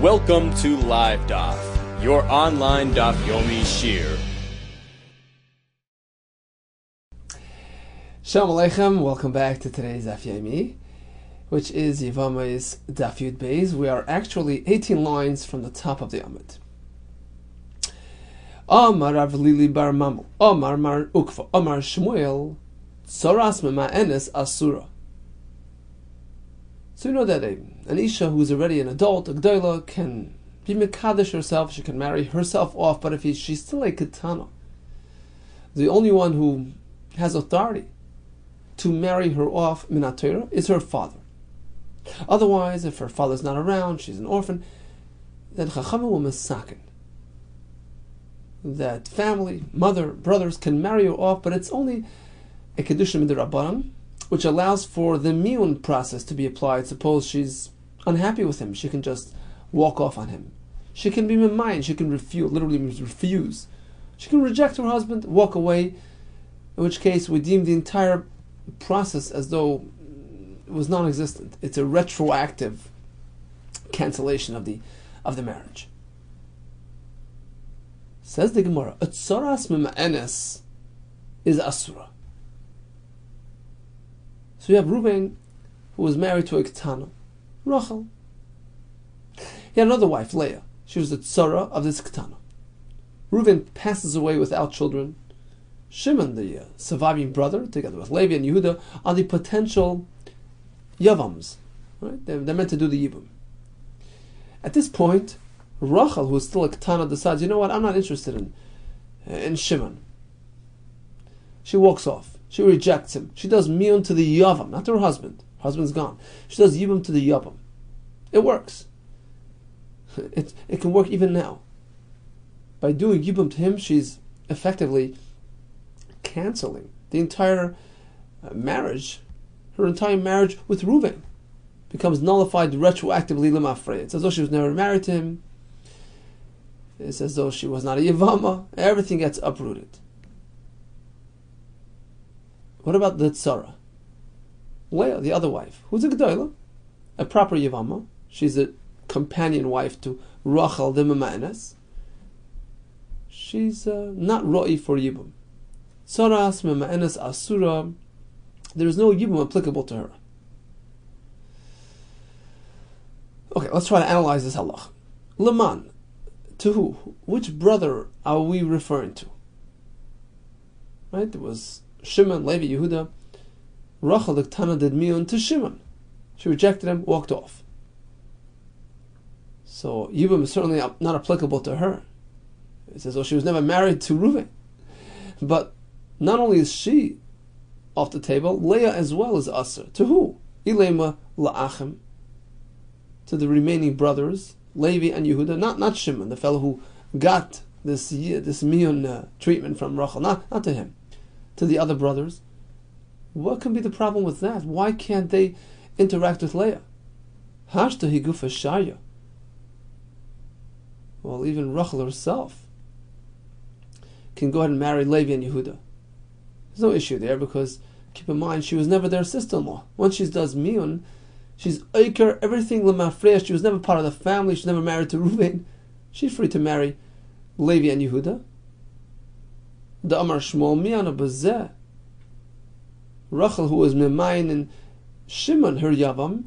Welcome to Live Daf, your online Daf Yomi Shir. Shalom Aleichem, welcome back to today's Daf Yomi, which is Yevamos Daf Yud Beis. We are actually 18 lines from the top of the Amud. Amar Rav Lili bar Mamel, Amar Mar Ukva, Amar Shmuel, Tzoras Mema'enes Asura. So you know that an Isha who is already an adult, a Gdoila, can be Mekadesh herself, she can marry herself off, but if she's still a Ketana, the only one who has authority to marry her off Minat Torah is her father. Otherwise, if her father's not around, she's an orphan, then Chachamim will misaken that family, mother, brothers can marry her off, but it's only a Kedusha Midrabanan, which allows for the miyun process to be applied. Suppose she's unhappy with him, she can just walk off on him. She can be memayin, she can refuse, literally means refuse. She can reject her husband, walk away, in which case we deem the entire process as though it was non-existent. It's a retroactive cancellation of the marriage. Says the Gemara, a tzoras mema'enes is asura. So you have Reuven, who was married to a Ketana, Rachel. He had another wife, Leah. She was the tzara of this Ketana. Reuven passes away without children. Shimon, the surviving brother, together with Levi and Yehuda, are the potential Yevamos. Right? They're meant to do the Yibum. At this point, Rachel, who is still a Ketana, decides, you know what, I'm not interested in Shimon. She walks off. She rejects him. She does miyun to the yavam, not to her husband. Her husband's gone. She does yibum to the yavam. It works. It can work even now. By doing yibum to him, she's effectively canceling the entire marriage. Her entire marriage with Reuven becomes nullified retroactively lemafrei. It's as though she was never married to him. It's as though she was not a yavama. Everything gets uprooted. What about the tzara? Leah, the other wife, who's a Gdoila, a proper Yevama. She's a companion wife to Rachel the Mema'enes. She's not Ro'i for Yibum. Tzoras Mema'enes Asura. There is no Yibum applicable to her. Okay, let's try to analyze this halach. Leman, to who? Which brother are we referring to? Right, there was Shimon, Levi, Yehuda. Rachel the Ketana did miyun to Shimon. She rejected him, walked off. So Yibum is certainly not applicable to her. It says, she was never married to Reuven. But not only is she off the table, Leah as well is Asr. To who? Ilema la'achim. To the remaining brothers, Levi and Yehuda, not Shimon, the fellow who got this miyun treatment from Rachel, not to him. To the other brothers. What can be the problem with that? Why can't they interact with Leah? Hashta higufa shaya. Well, even Rachel herself can go ahead and marry Levi and Yehuda. There's no issue there because, keep in mind, she was never their sister-in-law. Once she does miyun, she's oiker, everything lemafreya. She was never part of the family. She's never married to Reuven. She's free to marry Levi and Yehuda. The Amar Shmuel Miyana Bazeh. Rachel, who was Memayin and Shimon, her Yavam,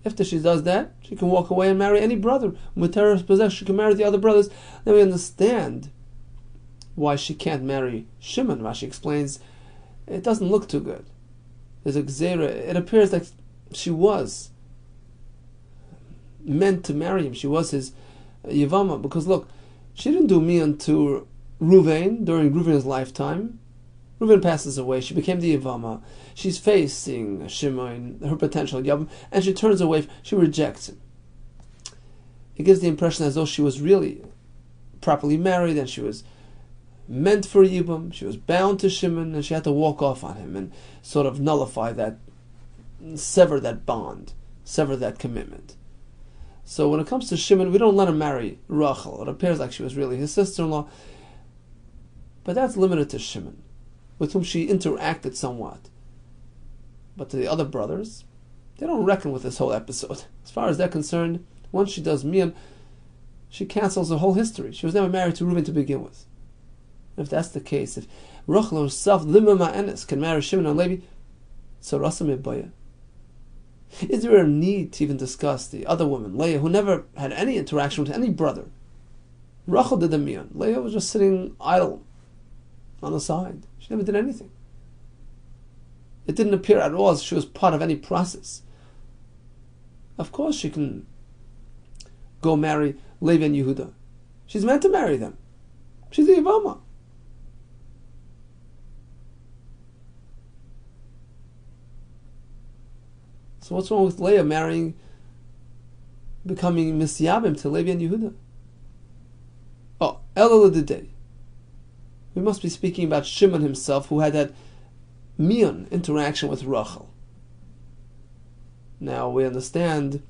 after she does that, she can walk away and marry any brother. Muteres Bazeh, she can marry the other brothers. Then we understand why she can't marry Shimon. Rashi explains, it doesn't look too good. There's a gzera. It appears like she was meant to marry him. She was his Yevama, because look, she didn't do Miyan to Reuven during Reuven's lifetime. Reuven passes away. She became the Yevama. She's facing Shimon, her potential Yavam, and she turns away. She rejects him. It gives the impression as though she was really properly married and she was meant for Yibum. She was bound to Shimon and she had to walk off on him and sort of nullify that, sever that bond, sever that commitment. So when it comes to Shimon, we don't let him marry Rachel. It appears like she was really his sister-in-law. But that's limited to Shimon, with whom she interacted somewhat. But to the other brothers, they don't reckon with this whole episode. As far as they're concerned, Once she does mian, she cancels her whole history. She was never married to Reuven to begin with. And if that's the case, if Rachel herself, Lima Ma'enes, can marry Shimon and Levi, so Rasa Mibaya. Is there a need to even discuss the other woman, Leah, who never had any interaction with any brother? Rachel did the mian. Leah was just sitting idle on the side. She never did anything. It didn't appear at all as she was part of any process. Of course she can go marry Levi and Yehuda. She's meant to marry them. She's the Yevamos. So what's wrong with Leah becoming Misyabim to Levi and Yehuda? Oh, Elul Day. We must be speaking about Shimon himself, who had that mian interaction with Rachel. Now we understand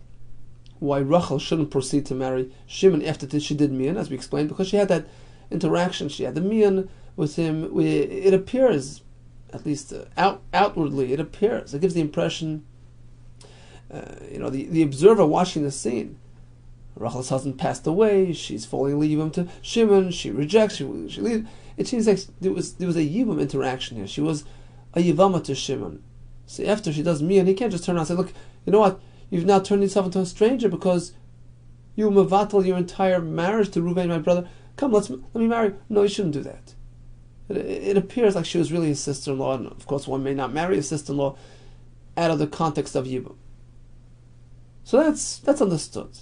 why Rachel shouldn't proceed to marry Shimon after she did mian, as we explained, because she had that interaction. She had the mian with him. It appears, at least outwardly, it appears. It gives the impression, the observer watching the scene. Rachel's husband passed away. She's falling Yibum to Shimon. She rejects. She leaves. It seems like there was a Yibum interaction here. She was a Yevamos to Shimon. So after she does mian, he can't just turn around and say, "Look, you know what? You've now turned yourself into a stranger because you mevatel your entire marriage to Reuven, my brother. Come, let me marry." No, you shouldn't do that. It appears like she was really his sister-in-law, and of course, one may not marry a sister-in-law out of the context of Yibum. So that's understood.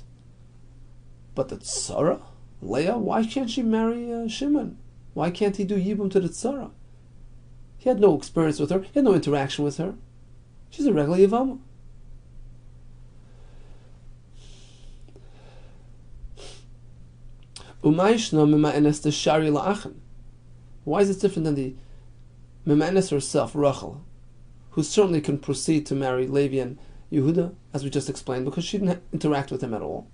But the tzara, Leah, why can't she marry Shimon? Why can't he do Yibum to the tzara? He had no experience with her. He had no interaction with her. She's a regular Yevamos. Why is it different than the Mima'enes herself, Rachel, who certainly can proceed to marry Levi and Yehuda, as we just explained, because she didn't interact with him at all?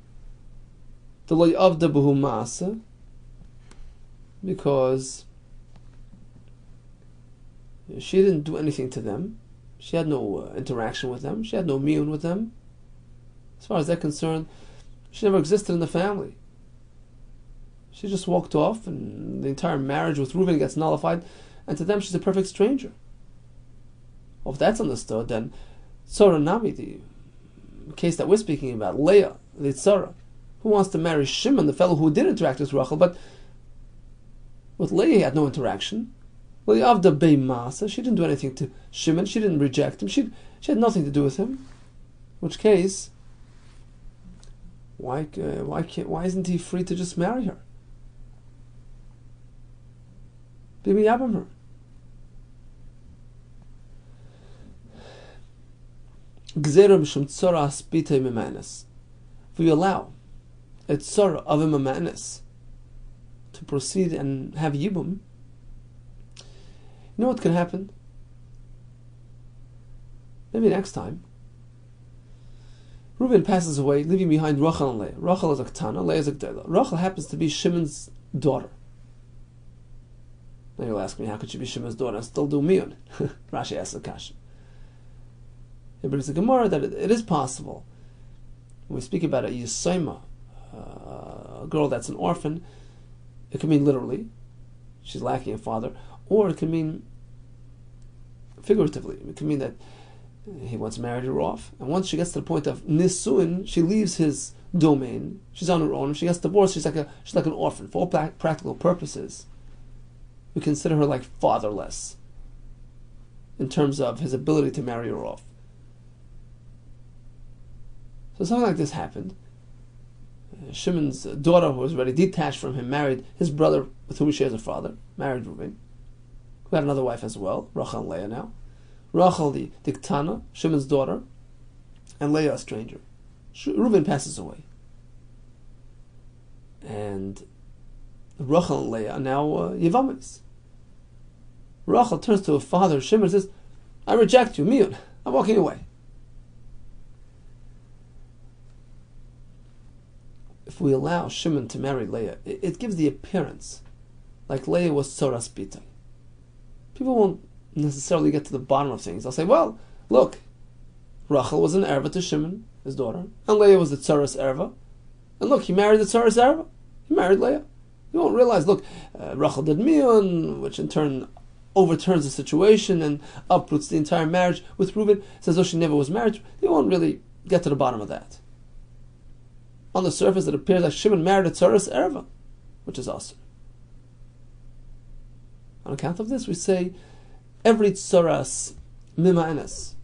The loy avda b'hu ma'asa, because she didn't do anything to them. She had no interaction with them. She had no miun with them. As far as they're concerned, she never existed in the family. She just walked off, and the entire marriage with Reuven gets nullified, and to them she's a perfect stranger. Well, if that's understood, then Tzara Nami, the case that we're speaking about, Leah, the Tzara, who wants to marry Shimon, the fellow who did interact with Rachel, but with Leah he had no interaction. Leah Avda Bei Masa, she didn't do anything to Shimon, she didn't reject him, she had nothing to do with him. In which case, why isn't he free to just marry her? Be miyabim her. If we allow a tzara of a mima'enes to proceed and have yibum, you know what could happen? Maybe next time, Reuven passes away, leaving behind Rachel and Leah. Rachel is a ketana, Leah is a gdela. Rachel happens to be Shimon's daughter. Now you'll ask me, how could she be Shimon's daughter and still do miun? Rashi asks the kasha. It brings a Gemara that it is possible. When we speak about a Yisayma, a girl that's an orphan, it can mean literally, she's lacking a father, or it can mean figuratively. It can mean that he once married her off, and once she gets to the point of nisuin, she leaves his domain. She's on her own. If she gets divorced, she's like an orphan. For all practical purposes, we consider her like fatherless in terms of his ability to marry her off. So something like this happened. Shimon's daughter, who was already detached from him, married his brother, with whom he shares a father, married Reuven, who had another wife as well, Rachel and Leah now. Rachel, the Diktana, Shimon's daughter, and Leah, a stranger. Reuven passes away. And Rachel and Leah are now Yevamos. Rachel turns to her father, Shimon, and says, "I reject you, miun. I'm walking away." If we allow Shimon to marry Leah, it gives the appearance like Leah was Tzoras Bita. People won't necessarily get to the bottom of things. They'll say, well, look, Rachel was an erva to Shimon, his daughter, and Leah was the Tzoras erva. And look, he married the Tzaras Erva. He married Leah. You won't realize, look, Rachel did Miyun, which in turn overturns the situation and uproots the entire marriage with Reuben. Says, oh, she never was married. You won't really get to the bottom of that. On the surface, it appears like Shimon married a Tzaras Erva, which is awesome. On account of this, we say every Tzaras Mima'enes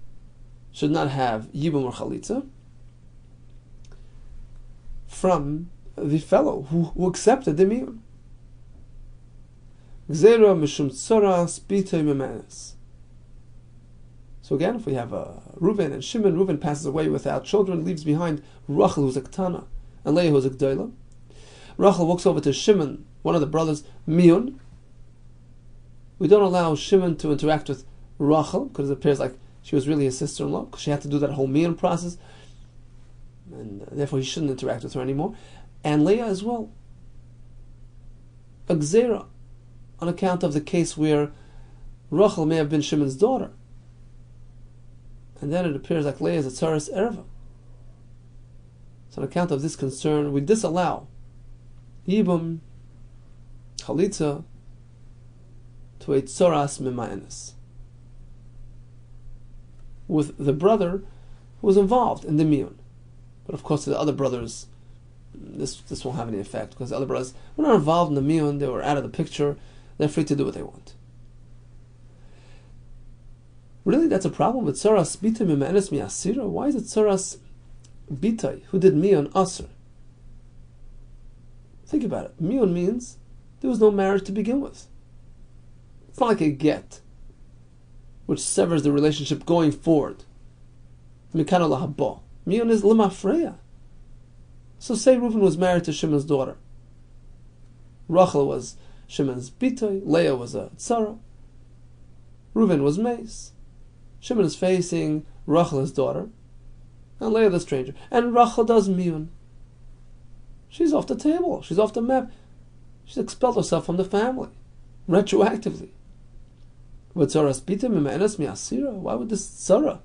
should not have Yibum or Chalitza from the fellow who accepted the Miyun. Gzeira Mishum Tzaras B'tei Mima'enes. So again, if we have Reuven and Shimon, Reuven passes away without children, leaves behind Rachel, who's a Ketana, and Leah, who's a Gdoila. Rachel walks over to Shimon, one of the brothers, Miyun. We don't allow Shimon to interact with Rachel, because it appears like she was really his sister-in-law, because she had to do that whole Miyun process, and therefore he shouldn't interact with her anymore. And Leah as well. A Gzeira, on account of the case where Rachel may have been Shimon's daughter. And then it appears like Leah is a Tzaras Erva. So on account of this concern, we disallow Yibum, Chalitza, to a Tzaras Mima'enes, with the brother who was involved in the Miyun. But of course, the other brothers, this won't have any effect, because the other brothers were not involved in the Miyun, they were out of the picture, they're free to do what they want. Really, that's a problem with Tzaras B'tei Mima'enes Mi'asira? Why is it Tzaras B'tei, who did Miyun, Asr? Think about it. Miyun means there was no marriage to begin with. It's not like a get, which severs the relationship going forward. Mikano lahabo. Miyun is lemafreya. So say Reuven was married to Shimon's daughter. Rachel was Shimon's B'tei. Leah was a Tzara. Reuven was Mace. Shimon is facing Rachel, his daughter, and Leah, the stranger. And Rachel does Miyun. She's off the table. She's off the map. She's expelled herself from the family, retroactively. But Tzaras B'tei Mima'enes Mi'asira? Why would this Tzara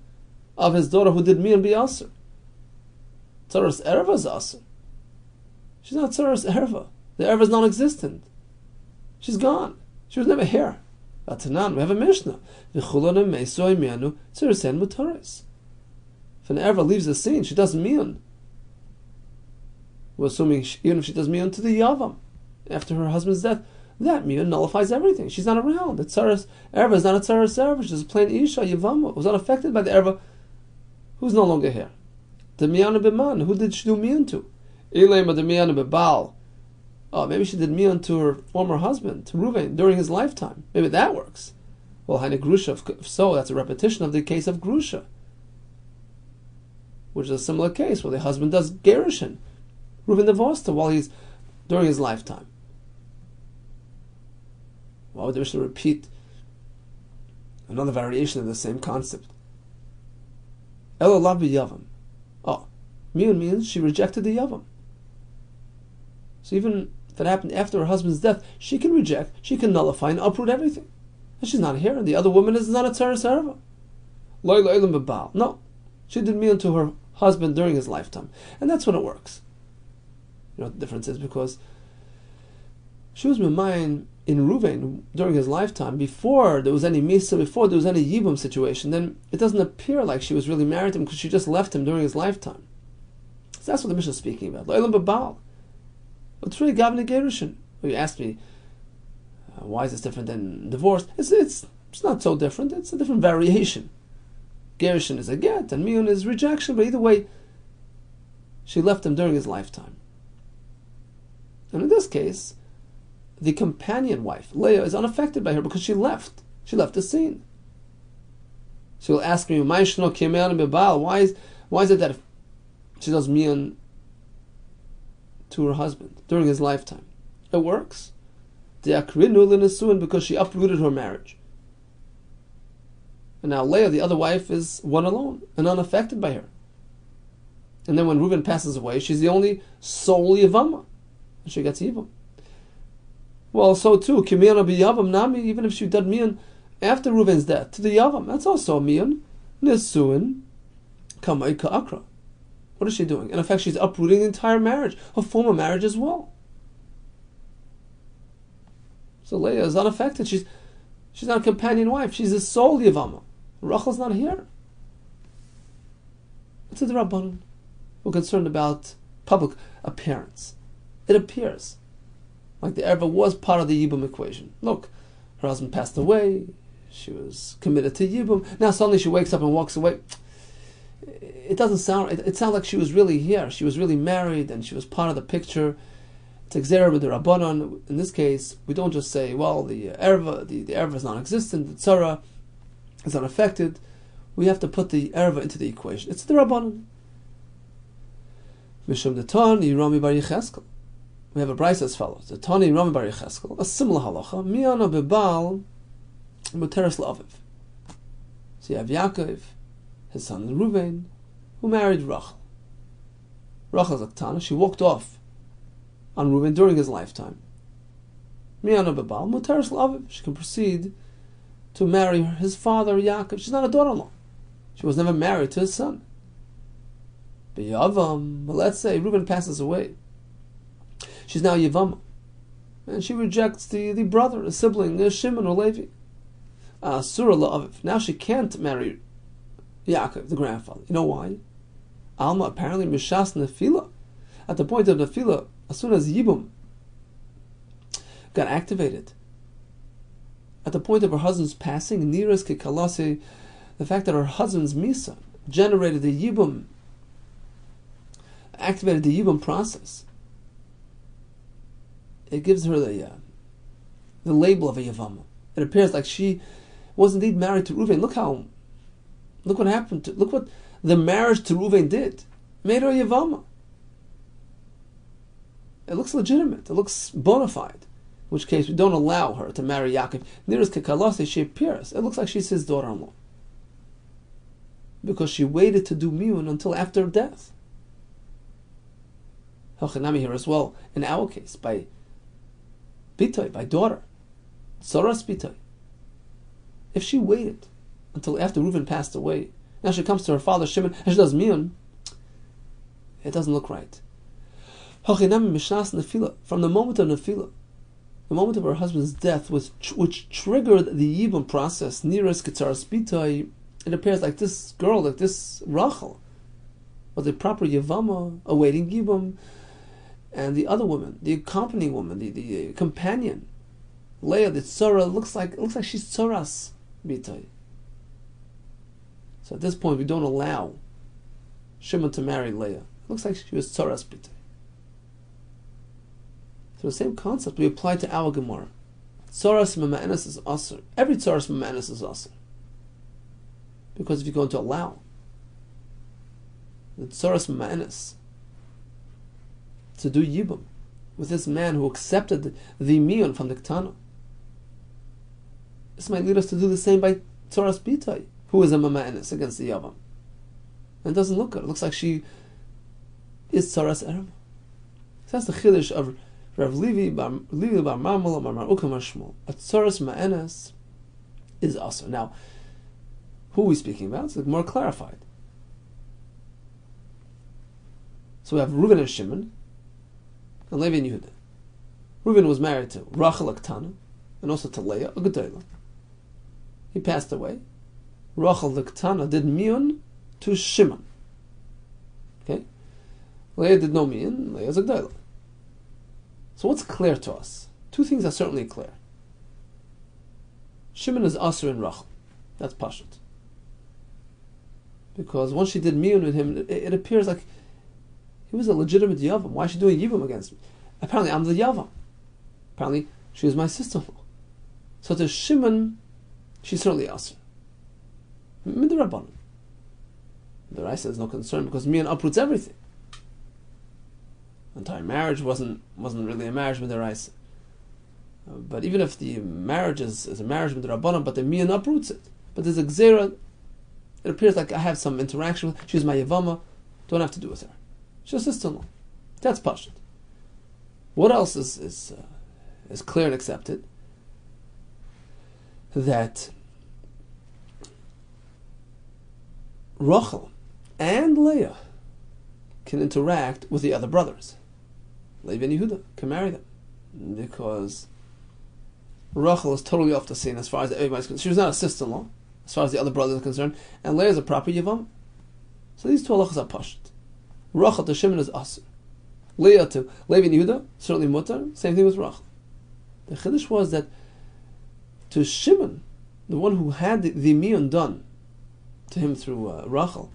of his daughter who did Miyun be Asr? Tzaras Erva is Asr. She's not Tzaras Erva. The Erva is non-existent. She's gone. She was never here. Atanan, we have a Mishnah. If an Erva leaves the scene, she does Miyun. We're assuming even if she does Miyun to the Yavam after her husband's death, that Miyun nullifies everything. She's not around. The Tzaras Erva is not a Tzaras Erva. She's a plain Isha, Yevamos, was unaffected by the Erva who's no longer here. The Miyana B'man, who did she do Miyun to? Ilema the Miyana B'bal. Oh, maybe she did Miyun to her former husband, to Reuven, during his lifetime. Maybe that works. Well, Haine Grusha, if so, that's a repetition of the case of Grusha, which is a similar case where the husband does Gerushin. Reuven divorced her while he's during his lifetime. Why would the Mishnah repeat another variation of the same concept? Elo lav b'yavam. Oh, Miyun means she rejected the Yavam. So even if it happened after her husband's death, she can reject, she can nullify and uproot everything. And she's not here, and the other woman is not a Tzaras Erva. Lo elam b'bal. No, she did Miyun to her husband during his lifetime. And that's when it works. You know what the difference is? Because she was Mimayin in Reuven during his lifetime, before there was any Misa, before there was any Yibum situation, then it doesn't appear like she was really married to him because she just left him during his lifetime. So that's what the Mishnah is speaking about. Lo elam b'bal. You asked me, why is this different than divorce? It's not so different. It's a different variation. Gerushin is a get, and Miyun is rejection, but either way, she left him during his lifetime. And in this case, the companion wife, Leah, is unaffected by her because she left. She left the scene. So you'll ask me, why is it that if she does Miyun to her husband during his lifetime, it works? Because she uprooted her marriage. And now Leah, the other wife, is one alone and unaffected by her. And then when Reuven passes away, she's the only sole Yevama, and she gets Yivam. Well, so too, Kimiyana b'Yavam Nami, even if she did Miyun after Reuven's death to the Yavam, that's also a Miyun. Nisuin Kamay Ka'akra. What is she doing? In effect, she's uprooting the entire marriage, her former marriage as well. So Leah is unaffected. She's not a companion wife. She's a sole Yevama. Rachel's not here. It's a Rabbanon. We're concerned about public appearance. It appears like the Erva was part of the Yibum equation. Look, her husband passed away. She was committed to Yibum. Now suddenly she wakes up and walks away. It doesn't sound. It sounds like she was really here. She was really married, and she was part of the picture. It's Xera with the Rabbanon. In this case, we don't just say, well, the Erva, the Erva is non-existent, the Tzara is unaffected. We have to put the Erva into the equation. It's the Rabbanon. Mishum the Tani Rami Bar Yecheskel. We have a brayso as follows: the Tani Rami Bar Yecheskel, a similar halacha. Miana bebal muteres la'aviv. So you have Yaakov, his son Reuven, who married Rachel. Rachel's a Ktana. She walked off on Reuven during his lifetime. Miana bebal muteres la'aviv. She can proceed to marry his father Yaakov. She's not a daughter-in-law. She was never married to his son. But let's say Reuben passes away. She's now Yevama. And she rejects the brother, the sibling, Shimon or Levi. Surah la'aviv. Now she can't marry Yaakov, the grandfather. You know why? Alma, apparently, Mishas Nefila. At the point of Nefila, as soon as Yibum got activated, at the point of her husband's passing, Niras Kekalase, the fact that her husband's Misa generated the Yibum, activated the Yibum process, it gives her the label of a Yevama. It appears like she was indeed married to Reuven. Look what happened look what the marriage to Reuven did. It made her a Yevama. It looks legitimate. It looks bona fide. In which case we don't allow her to marry Yaakov. Niras Kekalase, she appears. It looks like she's his daughter-in-law. Because she waited to do miyun until after death. Hachanami here as well, in our case, by Bitoy, by daughter. Soras Bitoy. If she waited until after Reuven passed away, now she comes to her father Shimon and she does miyun, it doesn't look right. Hachanami Mishnas Nefila, from the moment of Nefila, the moment of her husband's death, which triggered the Yibum process, Niras Ketzaras Bitoy, it appears like this girl, like this Rachel, was a proper Yevama awaiting Yibum, and the other woman, the accompanying woman, the companion, Leah, the Tzara, looks like she's Tzoras Bitoy. So at this point, we don't allow Shimon to marry Leah. It looks like she was Tzoras Bitoy. So the same concept we apply to our Gemara. Tzoras Mama'anis is Asr. Every Tzoras Mama'anis is Asr. Because if you're going to allow the Tzoras Mama'anis to do Yibum with this man who accepted the miyun from the Ktana, this might lead us to do the same by Tzoras Bitoy, who is a Mama'anis against the Yavam. And it doesn't look good. It looks like she is Tzoras Erem. So that's the Chiddush of Rav Levi Bar Marmol Bar Ukam Shmuel. A Tzoras Ma'anis is also. Now, who are we speaking about? It's more clarified. So we have Reuven and Shimon, and Levi and Yehuda. Reuven was married to Rachel Aktana, and also to Leah, a Gedolah. He passed away. Rachel Aktana did miyun to Shimon. Okay? Leah did no miyun, Leah's a Gedolah. So what's clear to us? Two things are certainly clear. Shimon is Asr in Rachel. That's Pashut. Because once she did miyun with him, it appears like he was a legitimate Yavam. Why is she doing Yibum against me? Apparently I'm the Yavam. Apparently she was my sister-in-law. So to Shimon, she's certainly Asr. Midrabanan. The Raisa is no concern because miyun uproots everything. The entire marriage wasn't really a marriage with the Raisa. But even if the marriage is a marriage with the Rabbanan, but the miyun uproots it. But there's a Gzera. It appears like I have some interaction with her. She's my Yevama. Don't have to do with her. She's a sister-in-law. That's Pashut. What else is clear and accepted? That Rachel and Leah can interact with the other brothers. Levi and Yehuda can marry them because Rachel is totally off the scene as far as everybody's concerned. She was not a sister-in-law as far as the other brothers are concerned, and Leah is a proper Yevamos. So these two halachas are pashut. Rachel to Shimon is asur. Leah to Levi and Yehuda, certainly mutar. Same thing with Rachel. The chiddush was that to Shimon, the one who had the miyun done to him through Rachel,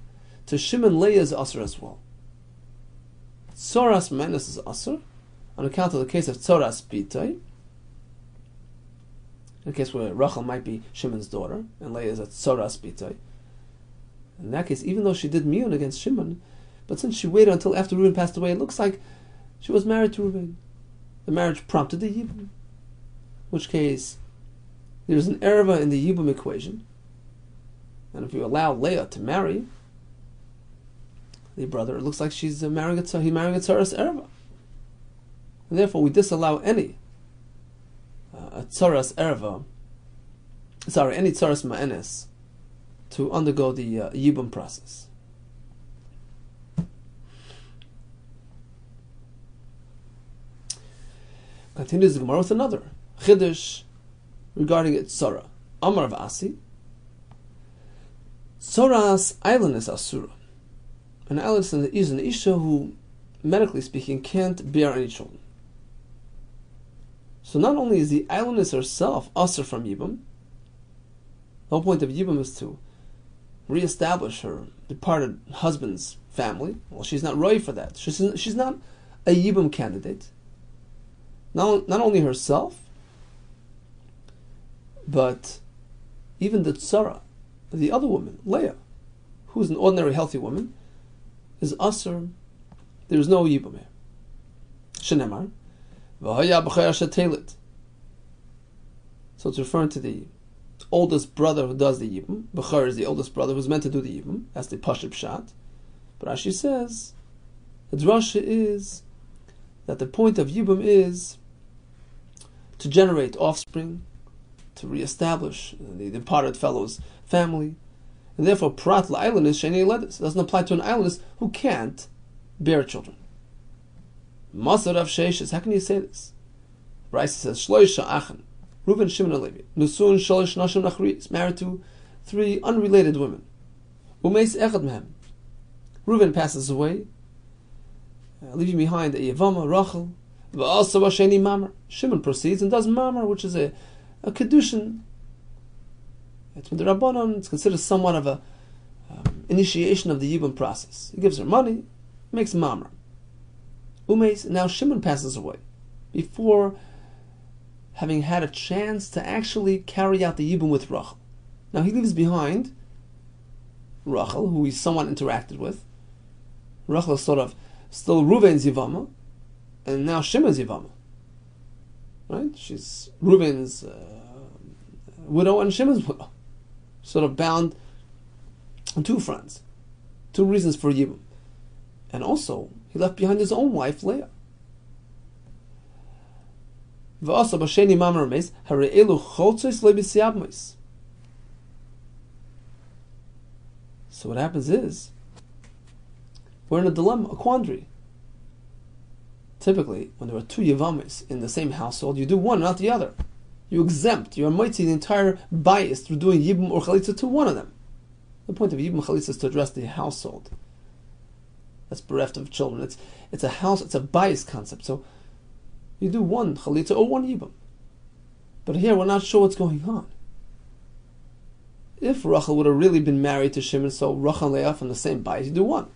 to Shimon Leah is asur as well. Tzoras menes is asur on account of the case of tzoras bitay, in a case where Rachel might be Shimon's daughter and Leah is a tzoras bitay. In that case, even though she did miyun against Shimon, but since she waited until after Reuben passed away, it looks like she was married to Reuben. The marriage prompted the yibum. In which case, there's an erva in the yibum equation, and if you allow Leah to marry the brother, it looks like he's marrying a tzaras erva, and therefore we disallow any tzaras erva, any tzaras ma'enes to undergo the yibum process. Continues the Gemara with another chiddush regarding its tzara. Amar of Asi, tzoras island is asura. An island is an isha who, medically speaking, can't bear any children. So not only is the islandess herself asur from yibum, the whole point of yibum is to reestablish her departed husband's family. Well, she's not roy for that. She's not a yibum candidate. Not only herself, but even the tzara, the other woman, Leah, who's an ordinary healthy woman, is asur. There is no yibum here. Shenemar, v'haya b'chaya shetelit. So it's referring to the oldest brother who does the yibum. B'char is the oldest brother who's meant to do the yibum. That's the pashut pshat. But Rashi says the drasha is that the point of yibum is to generate offspring, to reestablish the departed fellow's family, and therefore prat la'islandess sheni ledis. It doesn't apply to an islandess who can't bear children. Masar of sheishes. How can you say this? Bryce says shloisha achen, Reuven, Shimon, and Levi. Nusun shalosh nashim nachri is married to 3 unrelated women. Umeis echad mehem. Reuven passes away, leaving behind a Yevamos, Rachel. Also Sheni Mamar. Shimon proceeds and does Mamar, which is a kedushin. It's with the Rabbanon. It's considered somewhat of a initiation of the yibum process. He gives her money, makes Mamar. Umeis. Now Shimon passes away before having had a chance to actually carry out the yibum with Rachel. Now he leaves behind Rachel, who he somewhat interacted with. Rachel is sort of still Reuven's Yevamos, and now Shimon's Yevamos. Right? She's Reuven's widow and Shimon's widow. Sort of bound on 2 fronts. 2 reasons for Yibum. And also, he left behind his own wife, Leah. So what happens is, we're in a dilemma, a quandary. Typically, when there are 2 Yevamos in the same household, you do one, not the other. You exempt, you mighty the entire bias through doing Yibum or Chalitza to one of them. The point of Yibum Chalitza is to address the household that's bereft of children. It's a house, it's a bias concept. So you do one Chalitza or one Yibum. But here we're not sure what's going on. If Rachel would have really been married to Shimon, so Rachel and Leah from the same bias, you do one.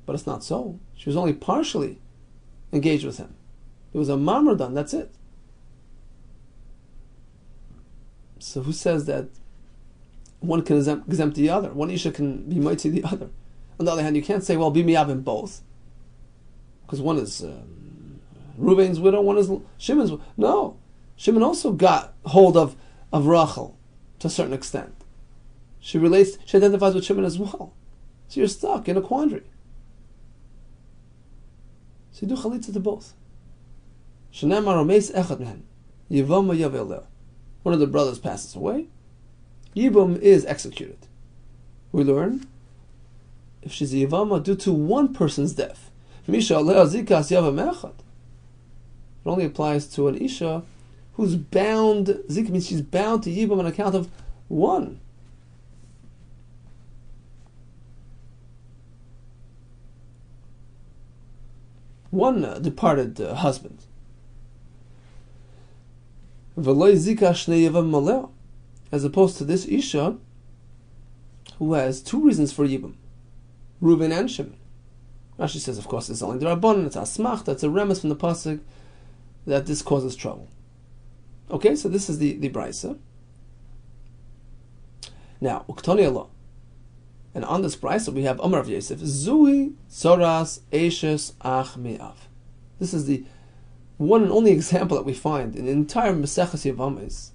But it's not so. She was only partially engaged with him. It was a mamar done, that's it. So who says that one can exempt the other? One isha can be mighty the other. On the other hand, you can't say, well, be miyav in both. Because one is Reuven's widow, one is Shimon's widow. No. Shimon also got hold of Rachel to a certain extent. She identifies with Shimon as well. So you're stuck in a quandary. So you do chalitza to both. One of the brothers passes away. Yibum is executed. We learn if she's a Yevama due to one person's death. It only applies to an Isha who's bound, Zika means she's bound to Yibam on account of one. One departed husband. As opposed to this Isha who has two reasons for Yibam, Reuven and Shimon. Rashi says, of course, it's only the Rabbanon, it's Asmach, that's a remes from the Pasuk that this causes trouble. Okay, so this is the Brisa. Now, Uktoni Allah. And on this Brisa we have Amar of Yosef, Zui Soras Eshes Ach Me'av. This is the one and only example that we find in the entire Maseches Yevamos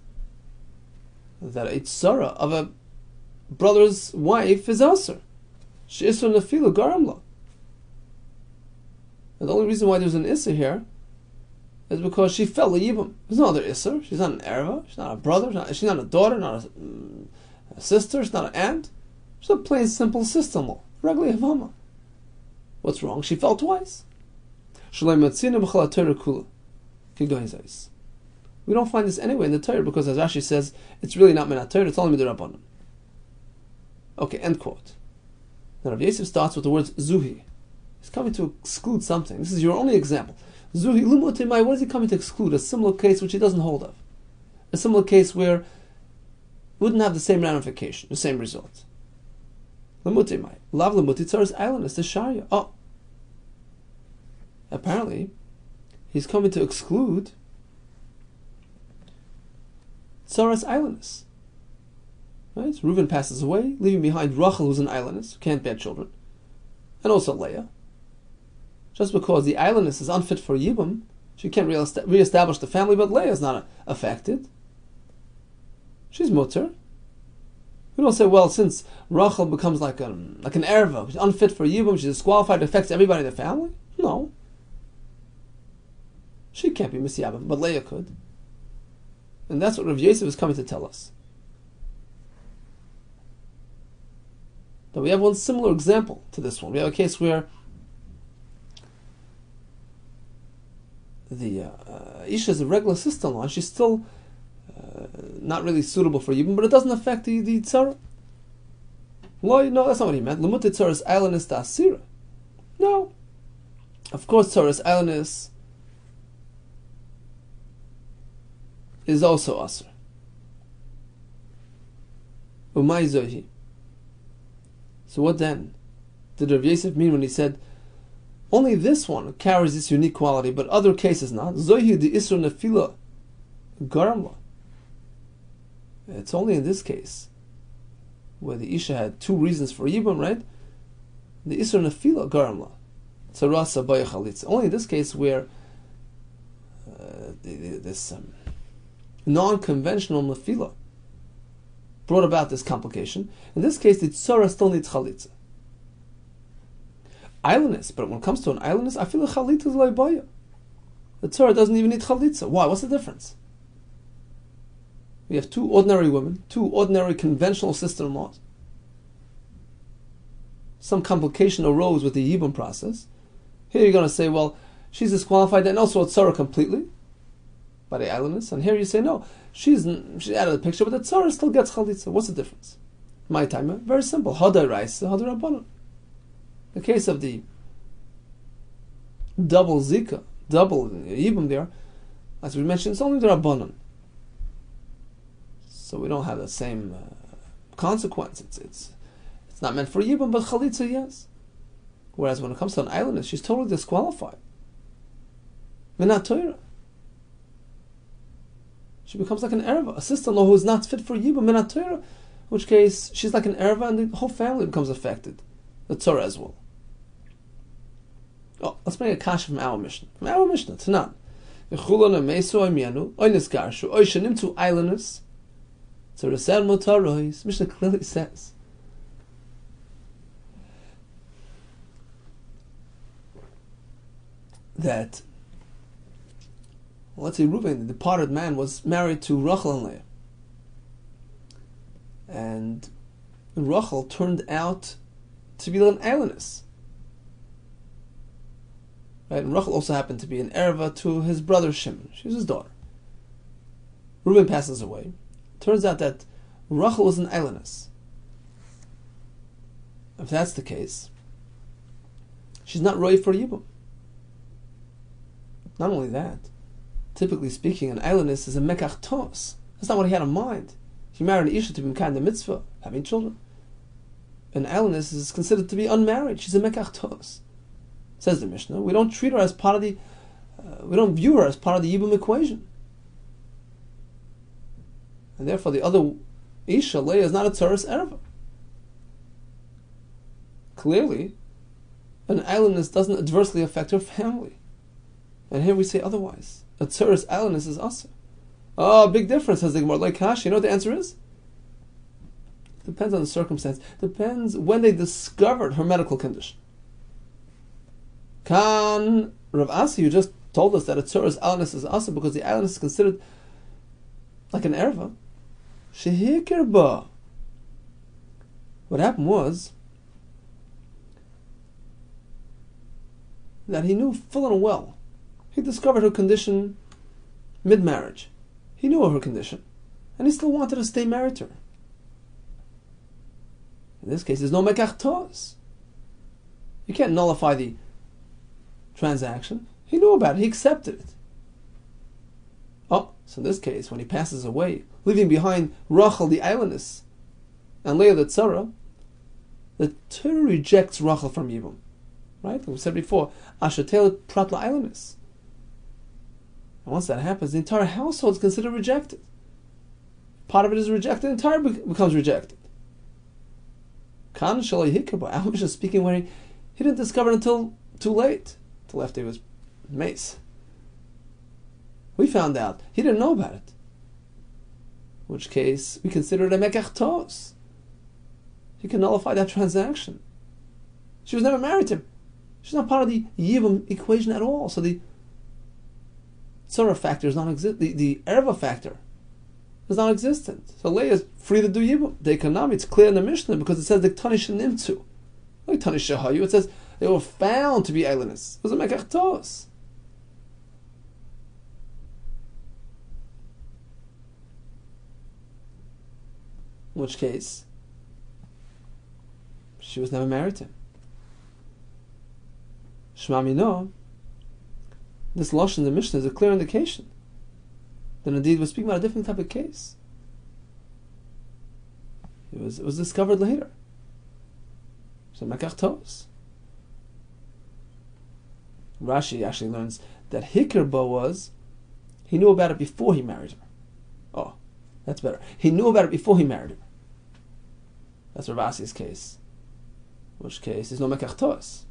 that a tzara of a brother's wife is aser. She isur nefilu garamla. And the only reason why there's an issa here is because she fell a yibam. There's no other issa. She's not an erva. She's not a brother. She's not a daughter. Not a sister. She's not an aunt. She's a plain simple sister-in-law. Regular Yevama. What's wrong? She fell twice. We don't find this anyway in the Torah because, as Rashi says, it's really not minat Torah. It's only midrabanan. Okay, end quote. Now Rabbi Yosef starts with the words zuhi. He's coming to exclude something. This is your only example. Zuhi lumutimai. What is he coming to exclude? A similar case which he doesn't hold of. A similar case where it wouldn't have the same ramification, the same result. Lumutimai. Lav lemutitzaris island is the sharia. Oh. Apparently, he's coming to exclude Tzaras islandess. Right? So Reuven passes away, leaving behind Rachel, who's an islandess, who can't bear children, and also Leah. Just because the islandess is unfit for Yibam, she can't re-establish the family, but Leah is not affected. She's mutter. We don't say, well, since Rachel becomes like an erva, she's unfit for Yibam, she's disqualified, it affects everybody in the family. No. She can't be Misyabim, but Leah could. And that's what Rav Yosef is coming to tell us. Now we have one similar example to this one. We have a case where the Isha is a regular sister-in-law, and she's still not really suitable for Yibam, but it doesn't affect the Tzara. No, that's not what he meant. Lemut Tzaras Islandis da Asira. No. Of course, Tzaras Islandis is also Asr. Umay Zohi. So what then did Rav Yosef mean when he said only this one carries this unique quality, but other cases not? Zohi the Isra Nefila Garamla. It's only in this case where the Isha had two reasons for Yibam, right? The Isra Nefila Garamla. Tzarasa Bayachalitz. Only in this case where this non-conventional Nefila brought about this complication. In this case, the tzara still needs chalitza. Islandess, but when it comes to an islandess, I feel a chalitza is loibaya. The tzara doesn't even need chalitza. Why? What's the difference? We have two ordinary women, two ordinary conventional sister-in-laws. Some complication arose with the yibum process. Here you're going to say, well, she's disqualified and also a tzara completely by the islandess, and here you say no, she's out of the picture, but the tzara still gets chalitza. What's the difference? My time, very simple. Hadar Raisa, Hadar Rabbanon. The case of the double zika, double yibum there, as we mentioned, it's only the Rabbanon. So we don't have the same consequence. It's not meant for yibum, but chalitza yes. Whereas when it comes to an islandess, she's totally disqualified. Minat Torah. She becomes like an erva, a sister-in-law who is not fit for Yibam Minat Torah, in which case she's like an erva and the whole family becomes affected. The Torah as well. Oh, let's make a kasha from our Mishnah. From our Mishnah, Tanan. To islanders. Mishnah clearly says that, let's say Reuven, the departed man, was married to Rachel and Leah. And Rachel turned out to be an islandess. Right? And Rachel also happened to be an erva to his brother Shimon. She was his daughter. Reuben passes away. Turns out that Rachel was an islandess. If that's the case, she's not roy for Yibum. Not only that, typically speaking, an islandess is a mekach tos. That's not what he had in mind. He married an isha to be kind of mitzvah, having children. An islandess is considered to be unmarried. She's a mekach tos. Says the Mishnah, we don't treat her as part of the, we don't view her as part of the Yibum equation. And therefore the other isha, Leah, is not a tzoros erva. Clearly, an islandess doesn't adversely affect her family. And here we say otherwise. A tzoros islandess is asa. Oh, big difference, says the Gemara. Like Kash, you know what the answer is? Depends on the circumstance. Depends when they discovered her medical condition. Kan Rav Asi, you just told us that a tzoros islandess is asa because the islandess is considered like an erva. Shehikir ba. What happened was that he knew full and well. He discovered her condition mid-marriage. He knew her condition, and he still wanted to stay married to her. In this case, there's no mekach tos. You can't nullify the transaction. He knew about it. He accepted it. Oh, so in this case, when he passes away, leaving behind Rachel the islandess and Leah the tzara, the Torah rejects Rachel from Yibum. Right? We said before, Asher Telet Prat islandess. And once that happens, the entire household is considered rejected. Part of it is rejected, the entire becomes rejected. Kan Shalai Hikabah, Amish is speaking where he didn't discover it until too late, till after he was mace. We found out he didn't know about it. In which case, we consider it a mekach tos. He can nullify that transaction. She was never married to him. She's not part of the Yibum equation at all. So the tzara factor is non-existent. The erva factor is non-existent. So Leah is free to do Yibum. The economy, it's clear in the Mishnah because it says the Tanish Nimtzu. Like Tanish Shahayu, it says they were found to be islandess. It was a mekach tos. In which case, she was never married to him. Shema Mino, this Lashon in the Mishnah is a clear indication that indeed we're speaking about a different type of case. It was discovered later. So Mekach Tos. Rashi actually learns that Hikirba was, he knew about it before he married her. Oh, that's better. He knew about it before he married her. That's Rav Asi's case. In which case, there's no Mekach Tos.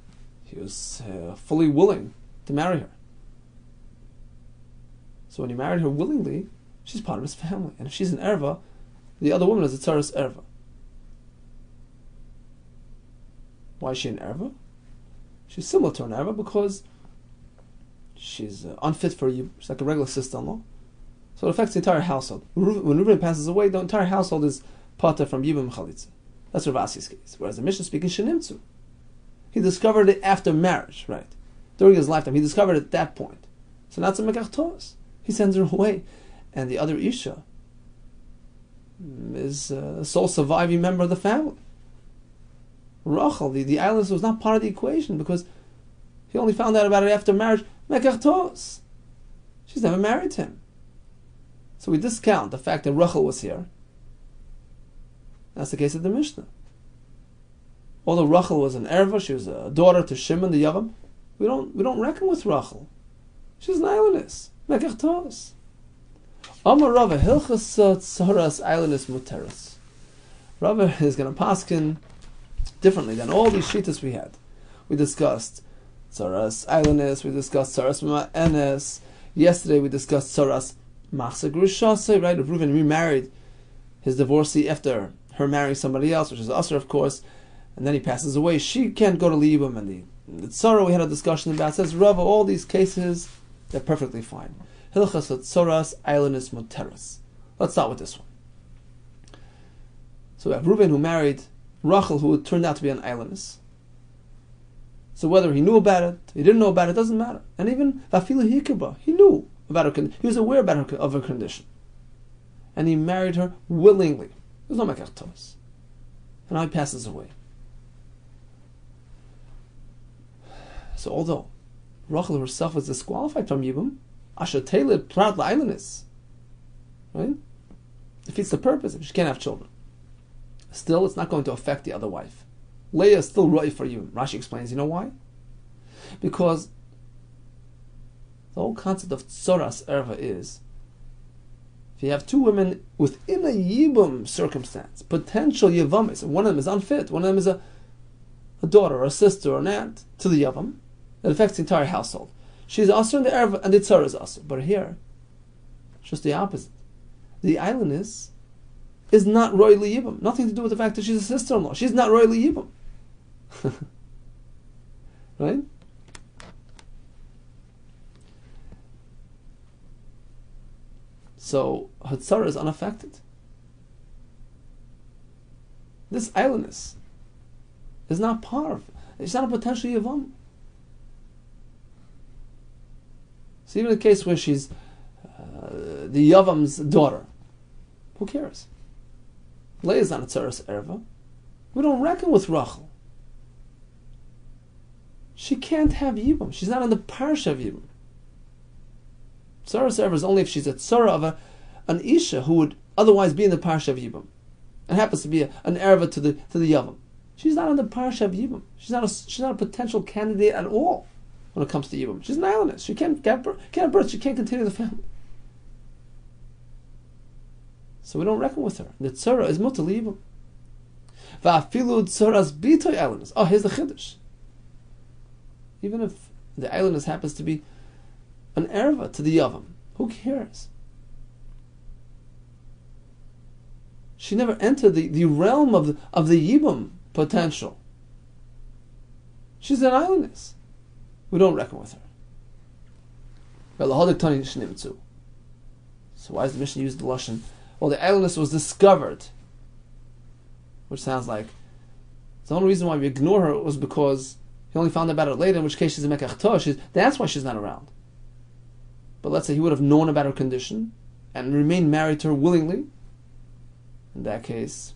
He was fully willing to marry her. So when he married her willingly, she's part of his family. And if she's an erva, the other woman is a tzaras erva. Why is she an erva? She's similar to an erva because she's unfit for you. She's like a regular sister-in-law. So it affects the entire household. When Reuben passes away, the entire household is pata from Yibum Chalitza. That's Rav Asi's case. Whereas the Mishnah speaking Shenimtzu. He discovered it after marriage, right? During his lifetime. He discovered it at that point. So now it's a mekach tos. He sends her away. And the other Isha is a sole surviving member of the family. Rachel, the islandess, was not part of the equation because he only found out about it after marriage. Mekach tos. She's never married to him. So we discount the fact that Rachel was here. That's the case of the Mishnah. Although Rachel was an erva, she was a daughter to Shimon the Yavam, we don't reckon with Rachel. She's an islandess. Mekach tos. Amar Rava hilchas tzaras islandess muteras. Rava is going to paskin differently than all these shittas we had. We discussed tzaras islandess, we discussed tzaras ma'enes. Yesterday we discussed tzaras machsa grishase, right? If Reuven remarried his divorcee after her marrying somebody else, which is Asr, of course, and then he passes away, she can't go to Libam. And the Tzara we had a discussion about says, Rava, all these cases, they're perfectly fine. Hilchas Tzoras islandess muteras. Let's start with this one. So we have Reuven who married Rachel, who turned out to be an islandess. So whether he knew about it, he didn't know about it, doesn't matter. And even Vafilu Hikaba, he knew about her condition. He was aware about of her condition. And he married her willingly. There's no Mekach Tos. And now he passes away. So although Rachel herself was disqualified from Yibum, Asher Teled Prat La'ailenis, right? Defeats the purpose if she can't have children. Still, it's not going to affect the other wife. Leah is still right for you. Rashi explains, you know why? Because the whole concept of tzoras erva is, if you have two women within a yibum circumstance, potential Yevamos, and one of them is unfit, one of them is a daughter or a sister or an aunt to the Yevam, that affects the entire household. She's asur in the erva and the tzara is asur. But here, it's just the opposite. The islandess is not royally yibum. Nothing to do with the fact that she's a sister-in-law. She's not royally yibum. Right? So her tzara is unaffected. This islandess is not part of it. It's not a potential yavam. So even in the case where she's the Yavam's daughter, who cares? Leah is not a tzaras erva. We don't reckon with Rachel. She can't have Yibum. She's not on the parsha of Yibum. Tzaras erva is only if she's a tzara of an Isha who would otherwise be in the parsha of Yibum. It happens to be an erva to the Yavam. She's not on the parsha of Yibum. She's not a potential candidate at all when it comes to Yibum. She's an islandess. She can't have birth. She can't continue the family. So we don't reckon with her. The tzara is mutal yibum. Va'afilu tzaras bitoy islandess. Oh, here's the chiddush. Even if the islandess happens to be an erva to the yavam, who cares? She never entered the realm of the yibum potential. She's an islandess. We don't reckon with her. So why does the Mishnah use the lashon? Well, the islandess was discovered, which sounds like the only reason why we ignore her was because he only found out about it later, in which case she's a mekach tosh. That's why she's not around. But let's say he would have known about her condition and remained married to her willingly. In that case,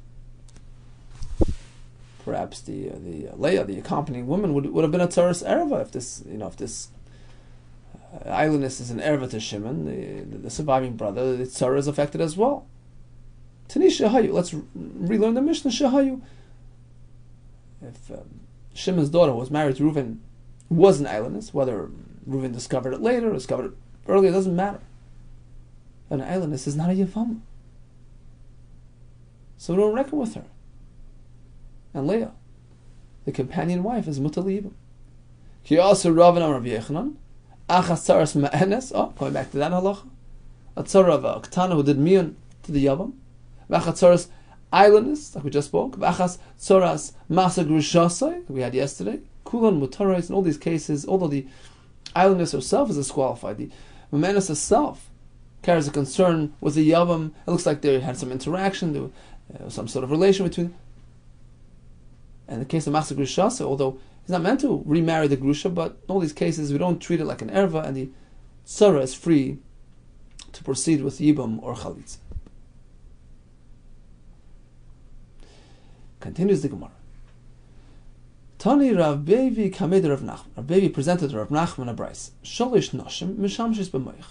perhaps the Leah, the accompanying woman, would have been a tzaras erva if this islandess is an erva to Shimon, the surviving brother, the tzara is affected as well. Tani shehayu. Let's relearn the Mishnah shehayu. If Shimon's daughter who was married to Reuven was an islandess, whether Reuven discovered it later or discovered it earlier, doesn't matter. An islandess is not a yavam. So we don't reckon with her. And Leah, the companion wife, is mutal yibum. Ki also Rav and Rabbi Yehuda Achas tzaras ma'enes. Oh, going back to that halacha. A tzara of a ktana who did miyun to the yavam. V'achas tzaras islandess, like we just spoke. V'achas tzaras masa grushasai, like we had yesterday. Kulan mutarais. In all these cases, although the islandess herself is disqualified, the ma'enes herself carries a concern with the yavam. It looks like they had some interaction, there was some sort of relation between them. And in the case of masa grushasai, although he's not meant to remarry the grusha, but in all these cases we don't treat it like an erva, and the tzara is free to proceed with yibum or chalitza. Continues the Gemara. Tani Rav Bevi kamed Rav Nachman. Rav Bevi presented Rav Nachman a brayso. Sholish nashim mishamshis b'moich.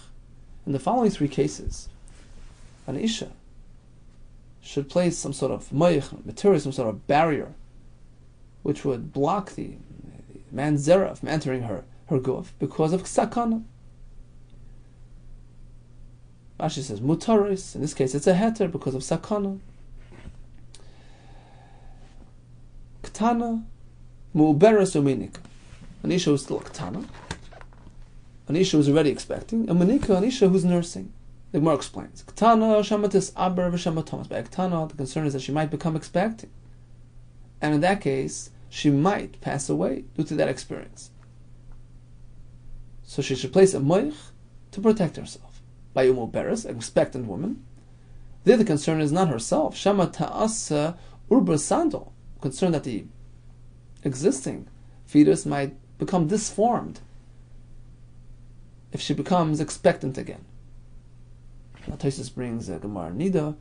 In the following three cases, an isha should place some sort of moich material, some sort of barrier, which would block the man's zera from entering her guf because of sakana. Rashi says mutaris. In this case, it's a heter because of sakana. Ktana mu'beres uminika. An isha who's still a ktana. An isha who's already expecting. And manika, an isha who's nursing. The Gemara explains. Ktana shamatis aber v'shamatomas. By ktana, the concern is that she might become expecting, and in that case, she might pass away due to that experience. So she should place a moich to protect herself. By umu beres, an expectant woman. There the concern is not herself. Shama ta'asa urba sandal. Concerned that the existing fetus might become disformed if she becomes expectant again. Now Tosfos brings a Gemara Nida.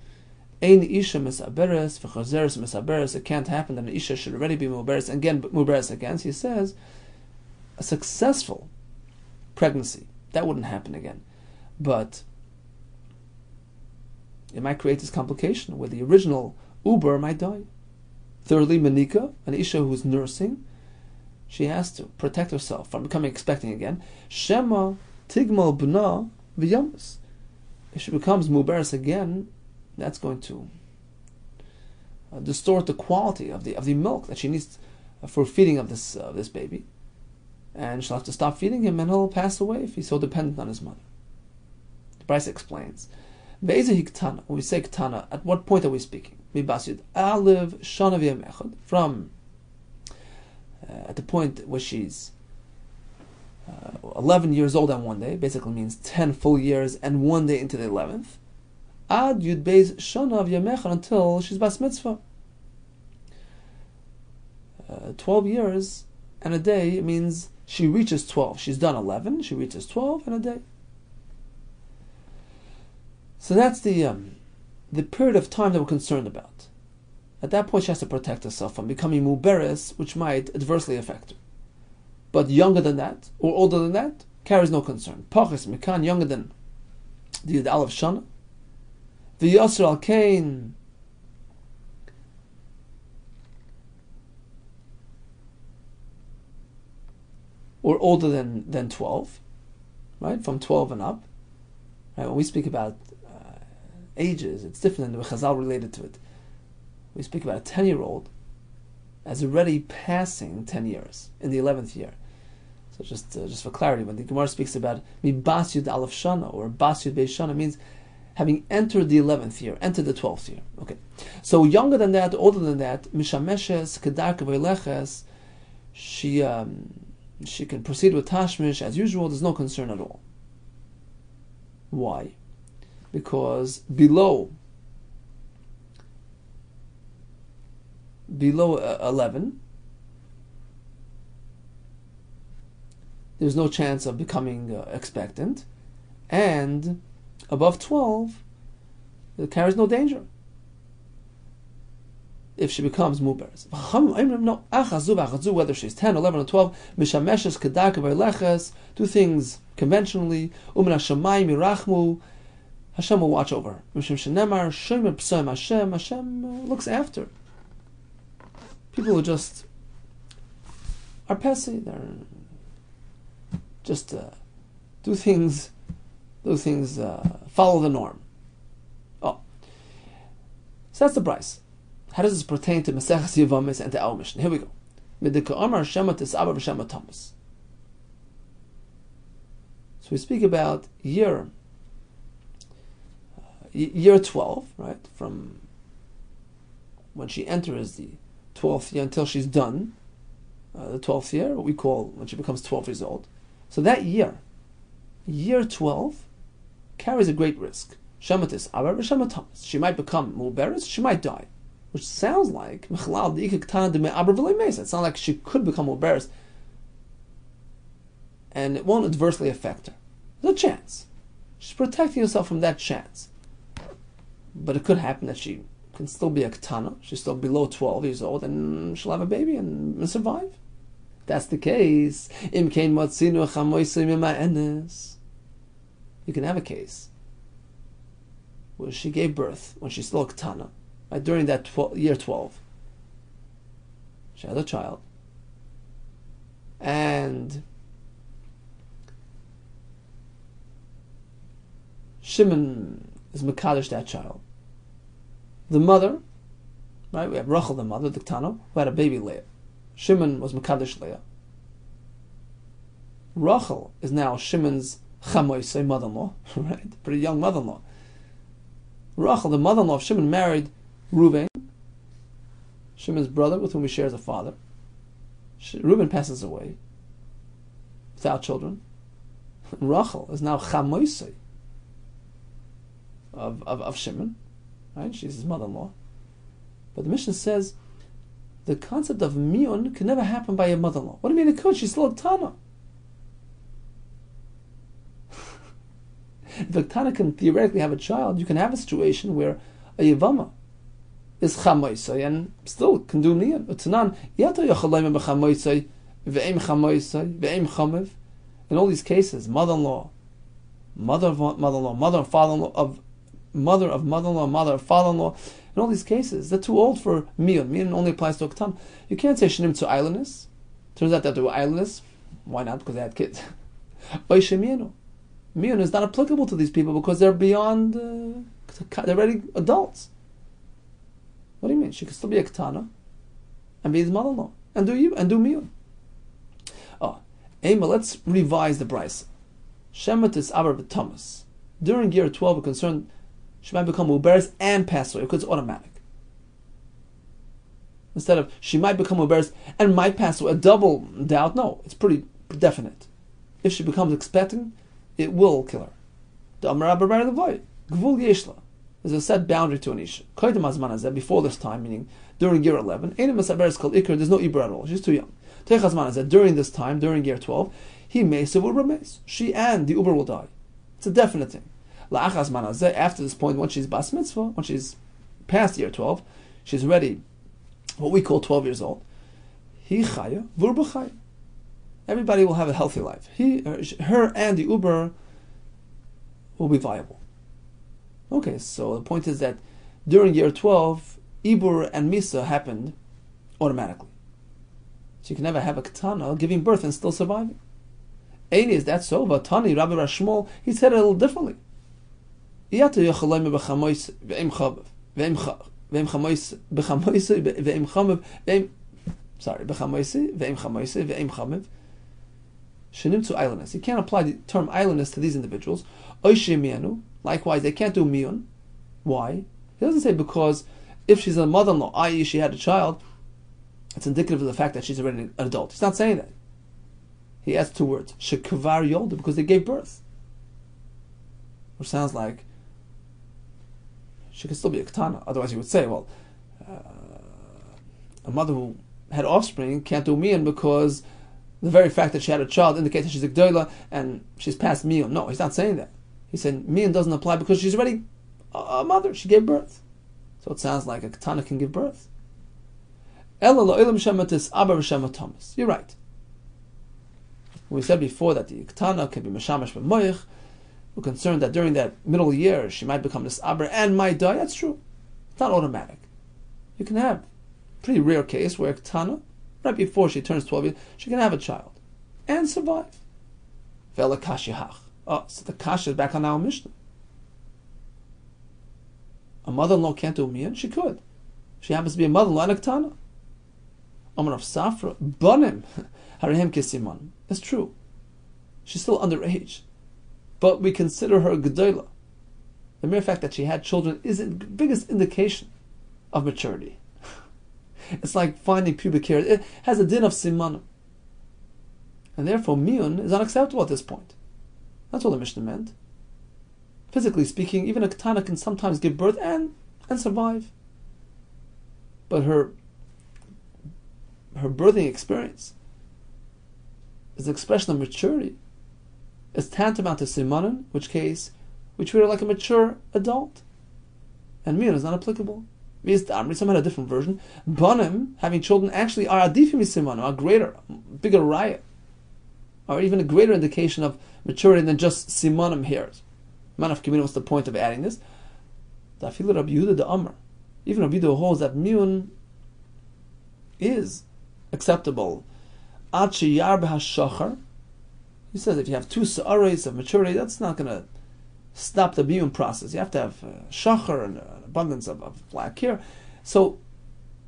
Ein isha misaberes v'chazeres misaberes. It can't happen that an isha should already be muberes again. So he says a successful pregnancy, that wouldn't happen again. But it might create this complication where the original uber might die. Thirdly, manika, an isha who's nursing, she has to protect herself from becoming expecting again. Shema tigmal b'na v'yevamos. If she becomes muberes again, that's going to distort the quality of the milk that she needs for feeding of this baby, and she'll have to stop feeding him, and he'll pass away if he's so dependent on his mother. The Bryce explains, when we say ktana, at what point are we speaking? From at the point where she's 11 years old on one day, basically means 10 full years and 1 day into the 11th, ad yud beis shana of yemechad, until she's bas mitzvah. 12 years and a day means she reaches 12. She's done 11, she reaches 12 and a day. So that's the period of time that we're concerned about. At that point, she has to protect herself from becoming muberes, which might adversely affect her. But younger than that, or older than that, carries no concern. Pachas mikan, younger than the Yud Aleph Shana. The Yasser al Kain, or older than 12, right? From 12 and up. Right? When we speak about ages, it's different than the Chazal related to it. We speak about a 10-year-old as already passing 10 years in the 11th year. So just for clarity, when the Gemara speaks about mi bas yud aleph shana or bas yud beis shana, means having entered the 11th year, entered the 12th year. Okay, so younger than that, older than that, mishameshes kedarka v'leches, she can proceed with tashmish as usual. There's no concern at all. Why? Because below 11, there's no chance of becoming expectant, and above 12, it carries no danger if she becomes muberes. Whether she's 10, 11, or 12, mishameshes kedarka v'leches, do things conventionally. U'min hashamayim yirachmu, Hashem will watch over her. Hashem looks after. People who just are passy, they're just do things, follow the norm. Oh, so that's the Bryce. How does this pertain to Maseches Yevamos and to our mission? Here we go. So we speak about year 12, right? From when she enters the 12th year until she's done the 12th year, what we call when she becomes 12 years old. So that year 12, carries a great risk. She might become muberes, she might die. Which sounds like it sounds like she could become muberes, and it won't adversely affect her. There's a chance. She's protecting herself from that chance. But it could happen that she can still be a ketana, she's still below 12 years old, and she'll have a baby and survive. That's the case. You can have a case where she gave birth when she's still a ketana, right, during that year 12. She had a child, and Shimon is mekadosh that child. The mother, right? We have Rachel, the mother, the ketana, who had a baby Leah. Shimon was mekadosh Leah. Rachel is now Shimon's chamoisei, mother-in-law, right? Pretty young mother-in-law. Rachel, the mother-in-law of Shimon, married Reuven, Shimon's brother, with whom he shares a father. Reuven passes away without children. Rachel is now chamoisei of Shimon, right? She's his mother-in-law. But the Mishnah says the concept of miyun can never happen by a mother-in-law. What do you mean it could? She's still a Tana. If a Tana can theoretically have a child, you can have a situation where a Yevama is chamoisai and still can do miyun. Utanan yato yachalaim b'chamoisai ve'im chamoisai ve'im chamev. In all these cases, mother-in-law, mother of mother-in-law, mother of father-in-law, mother of mother-in-law, mother of father-in-law. In all these cases, they're too old for miyun. Miyun only applies to a Ketana. You can't say shenim to islanders. Turns out that they were islanders. Why not? Because they had kids. Miyun is not applicable to these people because they're beyond, they're already adults. What do you mean? She could still be a Ketana and be his mother-in-law and do miyun. Oh, Ema, let's revise the Brisa. Shemet is aber b'Thomas. During year 12, we're concerned she might become uberes and pass away because it's automatic. Instead of she might become uberes and might pass away, a double doubt. No, it's pretty definite. If she becomes expecting, it will kill her. The Amar Abba Bar Levoi, Gvul Yeshla. There's a set boundary to an Isha. Koydem Azman Hazeh, before this time, meaning during year 11, Einem Asaberes Kol Iker, there's no Ibra at all. She's too young. Teich Azman Hazeh, during this time, during year 12, he may Sev Uber Meis. She and the Uber will die. It's a definite thing. La'ach Azman Hazeh, after this point, when she's Bas Mitzvah, when she's past year 12, she's already what we call 12 years old. He Chaya, Vurba Chaya. Everybody will have a healthy life. Her and the Uber will be viable. Okay, so the point is that during year 12, Ibur and Misa happened automatically. So you can never have a Ketana giving birth and still surviving. Eini, is that so? But Tani, Rabbi Rashmol, he said it a little differently. Shenimtzu islandness. You can't apply the term islandness to these individuals. Likewise, they can't do miyun. Why? He doesn't say because if she's a mother-in-law, i.e. she had a child, it's indicative of the fact that she's already an adult. He's not saying that. He adds two words. Shekvar yolda, because they gave birth. Which sounds like she could still be a Ketana. Otherwise he would say, well, a mother who had offspring can't do miyun because the very fact that she had a child indicates that she's a Gdoila and she's past miyun. No, he's not saying that. He said miyun doesn't apply because she's already a mother. She gave birth. So it sounds like a Ketana can give birth. You're right. We said before that the Ketana can be Meshamash b'moich. We're concerned that during that middle year she might become this Aber and might die. That's true. It's not automatic. You can have a pretty rare case where a Ketana, right before she turns 12 years, she can have a child and survive. Vela kashihach. Oh, so the kasha is back on our Mishnah. A mother-in-law can't do miyun? She could. She happens to be a mother-in-law and a Ketana. Amar of Safra, banim, harihem kisiman. That's true. She's still underage. But we consider her Gedola. The mere fact that she had children is the biggest indication of maturity. It's like finding pubic hair. It has a din of simanim. And therefore, miyun is unacceptable at this point. That's all the Mishnah meant. Physically speaking, even a Ketana can sometimes give birth and survive. But her birthing experience is an expression of maturity. It's tantamount to simanim, which case we treat her like a mature adult. And miyun is not applicable. Some had a different version. Banim, having children, actually are adifim simanim, are greater, bigger raya, or even a greater indication of maturity than just simanim hairs. Man of community, what's the point of adding this? Even Rabbi Yehuda holds that miyun is acceptable. Ad sheyar b'hashachar. He says if you have 2 sa'ares of maturity, that's not going to stop the miyun process. You have to have shachar and an abundance of black hair. So,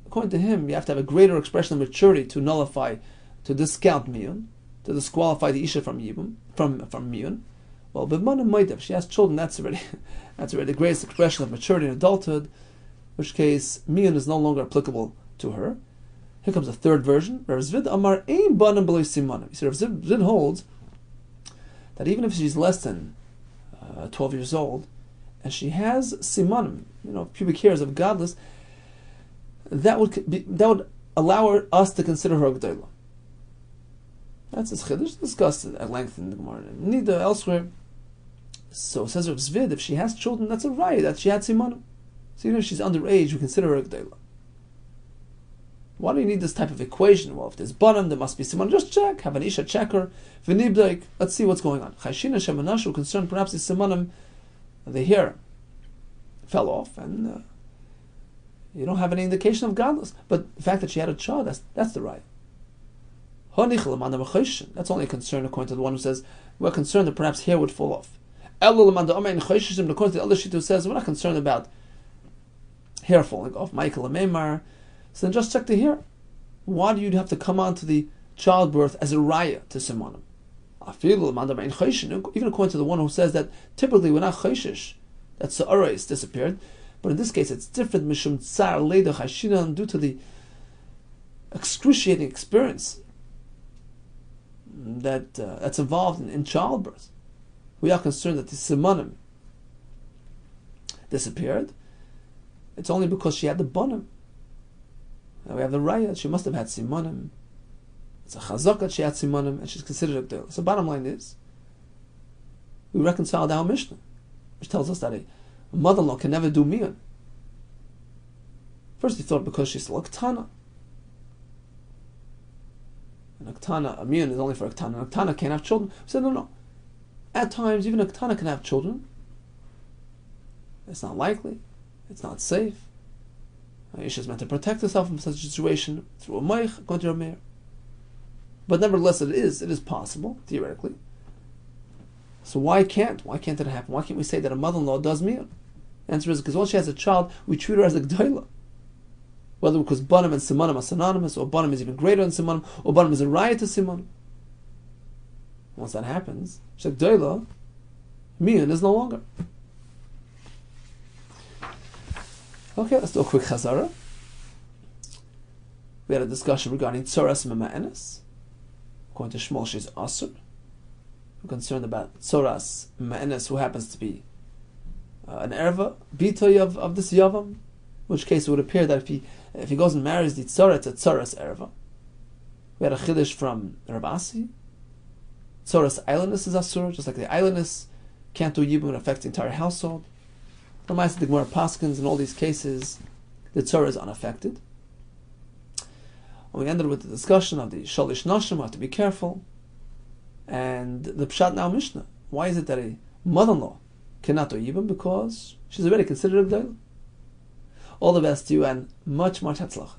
according to him, you have to have a greater expression of maturity to nullify, to discount miyun, to disqualify the isha from miyun. Well, b'manim moidev, she has children. That's already the greatest expression of maturity in adulthood. In which case, miyun is no longer applicable to her. Here comes a third version. Rav Zvid Amar ein banim b'lo simanim. Rav Zvid holds that even if she's less than 12 years old, and she has simanim, pubic hairs of godless, that would allow us to consider her G'dayla. That's his chiddush, discussed at length in the Gemara. Neither elsewhere. So says Rav Zvid, if she has children, that's a raya that she had simanim. So even if she's underage, we consider her G'dayla. Why do you need this type of equation? Well, if there's bottom, there must be simanim. Just check. Have an isha checker. V'nibdaik. Let's see what's going on. Chayshina shemanashu, concerned perhaps the simanim, the hair fell off, and you don't have any indication of godless. But the fact that she had a child, that's the right. That's only a concern according to the one who says we're concerned that perhaps hair would fall off. According to the other shita who says we're not concerned about hair falling off. Michael Amemar. So then just check the hair. Why do you have to come on to the childbirth as a raya to simanim? Even according to the one who says that typically we're not chayshish, that sa'ara is disappeared, but in this case it's different mishum tsar leida chayshina, due to the excruciating experience that's involved in childbirth. We are concerned that the simanim disappeared. It's only because she had the banim. Now we have the raya, she must have had simanim. It's a chazak that she had simanim, and she's considered a g'dayla. So bottom line is, we reconciled our Mishnah, which tells us that a mother-in-law can never do miyan. First he thought because she's still a ktana. And a miyan is only for a ktana. A ktana can't have children. We said no. At times, even a ktana can have children. It's not likely. It's not safe. Aisha is meant to protect herself from such a situation through a moich, according to her mayor. But nevertheless, it is possible, theoretically. So why can't it happen? Why can't we say that a mother-in-law does miyan? The answer is because once she has a child, we treat her as a g'dayla. Whether because banim and simanim are synonymous, or banim is even greater than simanim, or banim is a raya to simanim. Once that happens, she's a g'dayla, miyan is no longer. Okay, let's do a quick chazara. We had a discussion regarding tzoras mema'enes. According to Shmuel, she's asur. We're concerned about tzoras mema'enes, who happens to be an erva, bitoy of this yavam. In which case it would appear that if he goes and marries the tzara, it's a tzoras erva. We had a chiddush from Rabasi. Tzoras islandness is asur, just like the islandness can't do yibum and affect the entire household. The Ma'aseh the Gemara paskins in all these cases, the tzara is unaffected. And we ended with the discussion of the shalish nashim, have to be careful, and the pshat now Mishnah. Why is it that a mother-in-law cannot do yibum? Because she's already considered a g'dayla. All the best to you, and much hatzlach.